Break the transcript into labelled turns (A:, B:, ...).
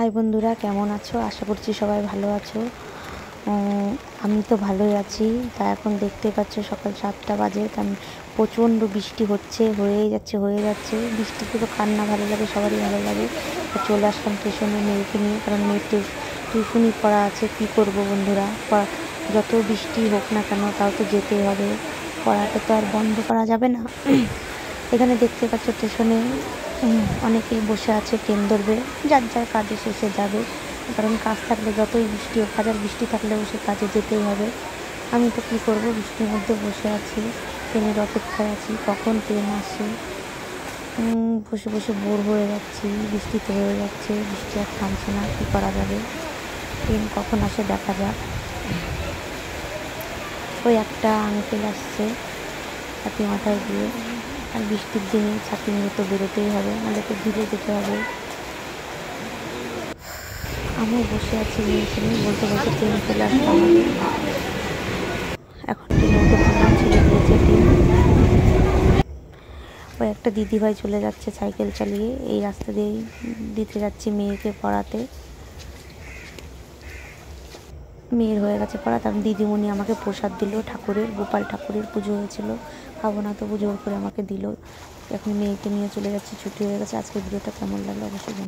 A: High বন্ধুরা, কেমন আছো? আশা করছি সবাই ভালো আছো। আমি তো ভালোই আছি। তা এখন দেখতে পাচ্ছ সকাল 7টা বাজে। তা প্রচণ্ড বৃষ্টি হয়ে যাচ্ছে। বৃষ্টিতে তো কার না ভালো লাগে, সবারই ভালো লাগে। চলে আসলাম স্টেশনে মেয়েকে নিয়ে, কারণ মেয়ের টিউশনি পড়া আছে। কি করব বন্ধুরা, যত বৃষ্টি হোক না কেন তাও তো যেতেই হবে। পড়াটা তো আর বন্ধ করা যাবে না। এখানে দেখতে পাচ্ছ স্টেশনে অনেকেই বসে আছে, ট্রেন ধরবে, যার যার কাজে শেষে যাবে। কারণ কাজ থাকলে যতই বৃষ্টি হোক, হাজার বৃষ্টি থাকলেও সে কাজে যেতেই হবে। আমি তো কী করব, বৃষ্টির মধ্যে বসে আছি, ট্রেনের অপেক্ষায় আছি কখন ট্রেন আসে। বসে বসে বোর হয়ে যাচ্ছি, বৃষ্টিতে হয়ে যাচ্ছে, বৃষ্টি আর থামছে না। কী করা যাবে, ট্রেন কখন আসে দেখা যাক। ওই একটা আঙ্কেল আসছে ছাতি মাথায় দিয়ে, আর বৃষ্টির দিনে ছাতি নিয়ে তো বেরোতেই হবে, আমাদেরকে ভিজে যেতে হবে। আমিও বসে আছি মেয়েকে নিয়ে, বলতে বলতে ট্রেন চলে আসতে আমাদের। এখন ট্রেনে উঠে পড়লাম, ছেড়ে দিয়েছে ট্রেন। ওই একটা দিদিভাই চলে যাচ্ছে সাইকেল চালিয়ে, এই রাস্তা দিয়েই দিতে যাচ্ছি মেয়েকে পড়াতে। মেয়ের হয়ে গেছে পড়া। তার দিদিমণি আমাকে প্রসাদ দিল, গোপাল ঠাকুরের পুজো হয়েছিল, খাবো না তবু জোর করে আমাকে দিল। এখন মেয়েকে নিয়ে চলে যাচ্ছি, ছুটি হয়ে গেছে। আজকের ভিডিওটা কেমন লাগলো অবশ্যই।